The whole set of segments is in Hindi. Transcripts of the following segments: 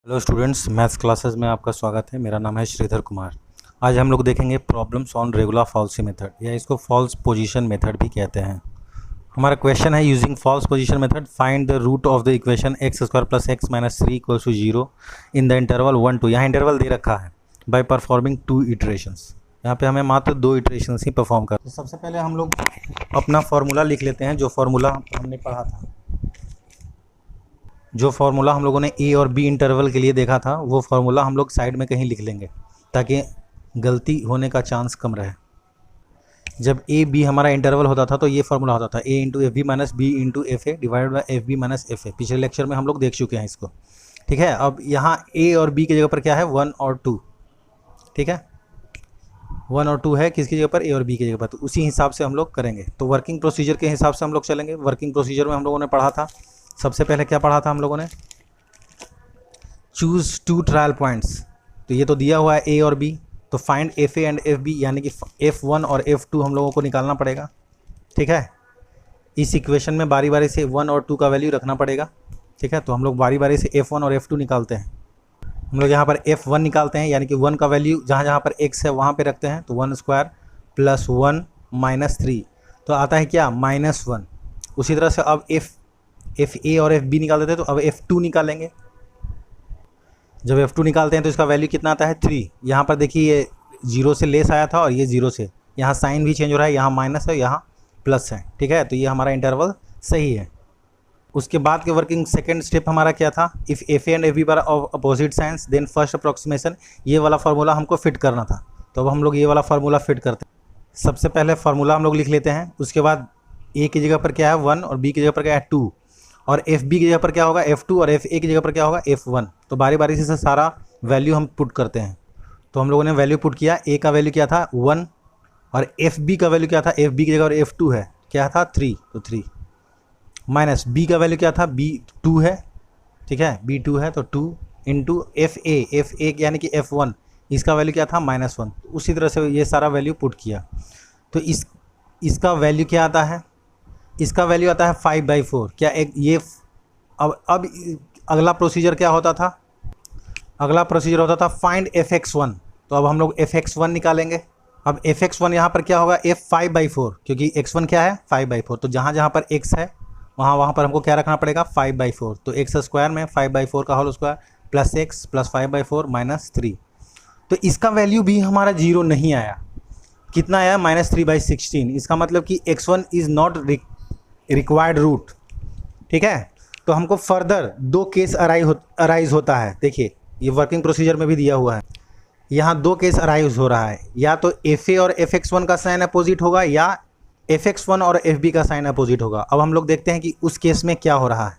हेलो स्टूडेंट्स, मैथ्स क्लासेस में आपका स्वागत है। मेरा नाम है श्रीधर कुमार। आज हम लोग देखेंगे problems on regular falsies method, या इसको फॉल्स पोजीशन मेथड भी कहते हैं। हमारा क्वेश्चन है, using false position method find the root of the equation x square plus x minus 3 equals to 0 in the interval 1 2। यहाँ इंटरवल दे रखा है बाय परफॉर्मिंग 2 इटरेशंस। यहाँ पे हमें मात्र 2 इटरेशंस ही परफॉर्म कर। तो सबसे पहले हम लोग अपना फॉर्मूला लिख लेते हैं, जो फॉर्मूला हमने पढ़ा था। जो फार्मूला हम लोगों ने ए और बी इंटरवल के लिए देखा था, वो फार्मूला हम लोग साइड में कहीं लिख लेंगे ताकि गलती होने का चांस कम रहे। जब ए बी हमारा इंटरवल होता था तो ये फार्मूला होता था A into F B minus B into F A divide by F B minus F A. पिछले लेक्चर में हम लोग देख चुके हैं इसको। ठीक है, अब यहाँ ए और बी की जगह पर क्या है, 1 और 2। ठीक है, 1 और 2 है किसकी जगह पर, ए और बी की जगह पर। तो उसी हिसाब से हम लोग करेंगे। तो वर्किंग प्रोसीजर के हिसाब से हम लोग चलेंगे। वर्किंग प्रोसीजर में हम लोगों ने पढ़ा था, सबसे पहले क्या पढ़ा था हम लोगों ने, चूज़ 2 ट्रायल पॉइंट्स। तो ये तो दिया हुआ है ए और बी, तो find f a and f b, यानी कि F1 और F2 हम लोगों को निकालना पड़ेगा। ठीक है, इस इक्वेशन में बारी बारी से 1 और 2 का वैल्यू रखना पड़ेगा। ठीक है, तो हम लोग बारी बारी से F1 और F2 निकालते हैं। हम लोग यहाँ पर F1 निकालते हैं, यानी कि 1 का वैल्यू जहाँ जहाँ पर x है वहाँ पे रखते हैं। तो 1 स्क्वायर प्लस 1 माइनस 3, तो आता है क्या, -1। उसी तरह से अब एफ ए और एफ बी निकाल देते हैं, तो अब F2 निकालेंगे। जब F2 निकालते हैं तो इसका वैल्यू कितना आता है, 3। यहाँ पर देखिए ये 0 से लेस आया था और ये 0 से, यहाँ साइन भी चेंज हो रहा है, यहाँ माइनस है यहाँ प्लस है। ठीक है, तो ये हमारा इंटरवल सही है। उसके बाद के वर्किंग सेकेंड स्टेप हमारा क्या था, if f a and f b are of opposite signs then first approximation. ये वाला फार्मूला हमको फिट करना था, तो अब हम लोग ये वाला फार्मूला फिट करते हैं। सबसे पहले फार्मूला हम लोग लिख लेते हैं। उसके बाद ए की जगह पर क्या है 1 और बी की जगह पर क्या है 2, और एफ बी की जगह पर क्या होगा F2 और एफ ए की जगह पर क्या होगा F1। तो बारी बारी से सारा वैल्यू हम पुट करते हैं। तो हम लोगों ने वैल्यू पुट किया, ए का वैल्यू क्या था 1 और एफ बी का वैल्यू क्या था, एफ बी की जगह और F2 है क्या था 3, तो 3 माइनस बी का वैल्यू क्या था, B2 है। ठीक है, B2 है तो 2 इंटू एफ ए यानी कि F1, इसका वैल्यू क्या था -1। उसी तरह से ये सारा वैल्यू पुट किया। तो इसका वैल्यू क्या आता है, इसका वैल्यू आता है 5/4। क्या एक ये अब अगला प्रोसीजर क्या होता था, अगला प्रोसीजर होता था फाइंड Fx1। तो अब हम लोग Fx1 निकालेंगे। अब Fx1 यहाँ पर क्या होगा, F5/4, क्योंकि x1 क्या है 5/4। तो जहाँ जहाँ पर x है वहाँ पर हमको क्या रखना पड़ेगा, 5/4। तो एक्स स्क्वायर में 5/4 का whole square plus x plus 5/4 minus 3। तो इसका वैल्यू भी हमारा 0 नहीं आया। कितना आया, -3/16। इसका मतलब कि x1 is not required root. ठीक है, तो हमको फर्दर 2 केस अराइज होता है। देखिए ये वर्किंग प्रोसीजर में भी दिया हुआ है। यहाँ 2 केस अराइज हो रहा है, या तो एफ ए और Fx1 का साइन अपोजिट होगा, या Fx1 और Fb का साइन अपोजिट होगा। अब हम लोग देखते हैं कि उस केस में क्या हो रहा है।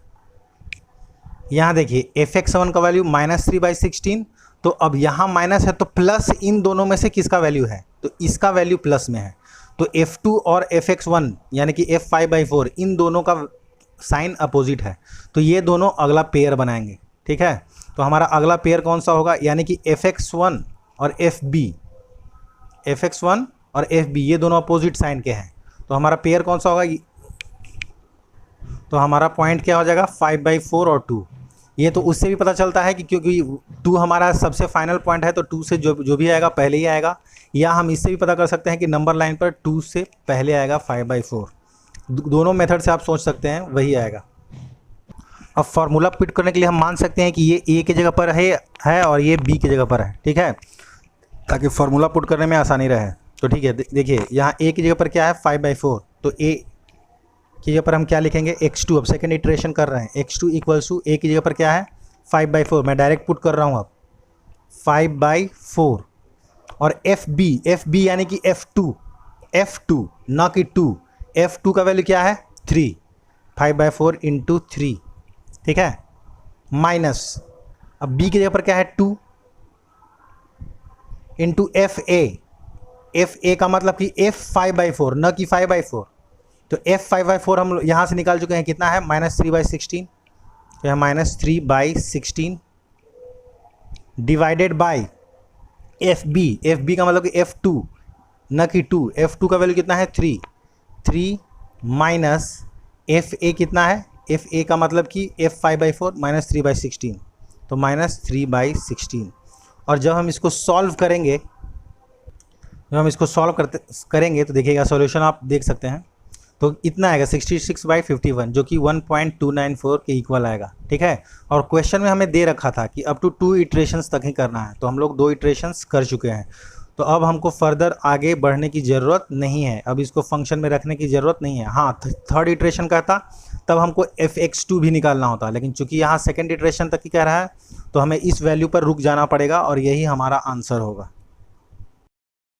यहाँ देखिए Fx1 का वैल्यू -3/16, तो अब यहाँ माइनस है तो प्लस इन दोनों में से किसका वैल्यू है, तो इसका वैल्यू प्लस में है। तो F2 और Fx1 यानी कि F5/4, इन दोनों का साइन अपोजिट है, तो ये दोनों अगला पेयर बनाएंगे। ठीक है, तो हमारा अगला पेयर कौन सा होगा, यानी कि Fx1 और Fb ये दोनों अपोजिट साइन के हैं। तो हमारा पेयर कौन सा होगा, तो हमारा पॉइंट क्या हो जाएगा 5/4 और 2। ये तो उससे भी पता चलता है कि क्योंकि 2 हमारा सबसे फाइनल पॉइंट है, तो 2 से जो भी आएगा पहले ही आएगा। या हम इससे भी पता कर सकते हैं कि नंबर लाइन पर 2 से पहले आएगा 5/4। दोनों मेथड से आप सोच सकते हैं, वही आएगा। अब फार्मूला फिट करने के लिए हम मान सकते हैं कि ये ए की जगह पर है और ये बी की जगह पर है। ठीक है, ताकि फार्मूला पुट करने में आसानी रहे। तो ठीक है, देखिए यहाँ ए की जगह पर क्या है 5/4, तो ए की जगह पर हम क्या लिखेंगे, x2। अब सेकेंड इटरेशन कर रहे हैं, x2 इक्वल्स टू ए की जगह पर क्या है 5/4। मैं डायरेक्ट पुट कर रहा हूँ अब 5/4, और एफ बी यानी कि F2 ना कि 2। F2 का वैल्यू क्या है 3, 5/4 इंटू 3। ठीक है, माइनस अब b की जगह पर क्या है 2 इंटू एफ ए का मतलब कि F5/4 न कि 5/4। तो F5/4 हम यहाँ से निकाल चुके हैं, कितना है -3/16। तो यह -3/16 डिवाइडेड बाई एफ बी का मतलब कि F2 न कि 2। F2 का वैल्यू कितना है 3 माइनस एफ ए कितना है, एफ ए का मतलब कि F5/4 -3/16। तो -3/16। और जब हम इसको सॉल्व करेंगे तो देखिएगा सॉल्यूशन आप देख सकते हैं, तो इतना आएगा 66/51 जो कि 1.294 के इक्वल आएगा। ठीक है, और क्वेश्चन में हमें दे रखा था कि अप टू 2 इटरेशंस तक ही करना है, तो हम लोग 2 इटरेशंस कर चुके हैं। तो अब हमको फर्दर आगे बढ़ने की ज़रूरत नहीं है, अब इसको फंक्शन में रखने की ज़रूरत नहीं है। हाँ, थर्ड इटरेशन का था तब हमको fx2 भी निकालना होता, लेकिन चूंकि यहाँ सेकेंड इटरेशन तक ही कह रहा है तो हमें इस वैल्यू पर रुक जाना पड़ेगा और यही हमारा आंसर होगा।